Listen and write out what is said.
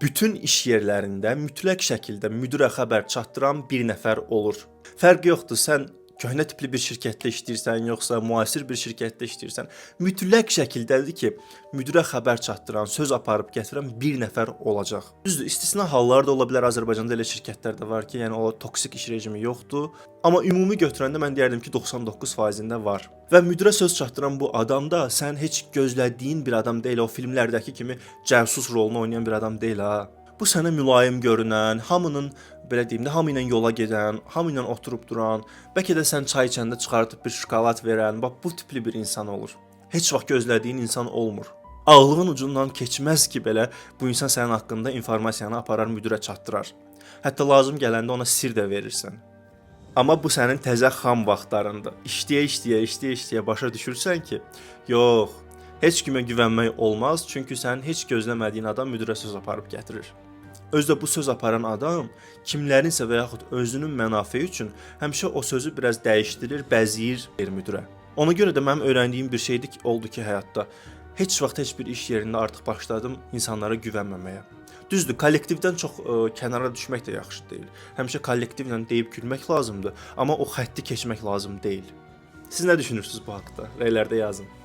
Bütün iş yerlərində mütləq şəkildə müdirə xəbər çatdıran bir nəfər olur. Fərq yoxdur, sən köhnə tipli bir şirkətdə işləyirsən, yoxsa müasir bir şirkətdə işləyirsən, mütləq şəkildədir ki, müdirə xəbər çatdıran, söz aparıb gətirən bir nəfər olacaq. Düzdür, istisna hallar da ola bilər. Azərbaycanda elə şirkətlər də var ki, yəni o toksik iş rejimi yoxdur. Amma ümumi götürəndə mən deyərdim ki, 99%-də var. Və müdirə söz çatdıran bu adam da sən heç gözlədiyin bir adam deyil, o filmlərdəki kimi cəsus rolunu oynayan bir adam deyil ha. Bu sənə mülayim görünən, hamının belə deyim də, hamı ilə yola gedən, hamı ilə oturub duran, bəlkə də sən çay içəndə çıxartıb bir şokolad verən, bax bu tipli bir insan olur. Heç vaxt gözlədiyin insan olmur. Ağlının ucundan keçməz ki, belə bu insan sənin haqqında informasiyanı aparar, müdirə çatdırar. Hətta lazım gələndə ona sir də verirsən. Amma bu sənin təzə xam vaxtlarındır. İşləyə başa düşürsən ki, yox, heç kimə güvənmək olmaz, çünki sən heç gözləmədiyin adam müdirə söz aparıb gətirir. Özdə bu söz aparan adam kimlərinsə və yaxud özünün mənafe üçün həmişə o sözü biraz dəyişdirir, bəzəyir müdirə. Ona görə də mənim öyrəndiyim bir şeydir ki, oldu ki, həyatda heç vaxt heç bir iş yerində artıq başladım insanlara güvənməməyə. Düzdür, kollektivdən çox kənara düşmək də yaxşı deyil. Həmişə kollektivlə deyib gülmək lazımdır, amma o xətti keçmək lazım deyil. Siz nə düşünürsünüz bu haqqda? Rəylərdə yazın.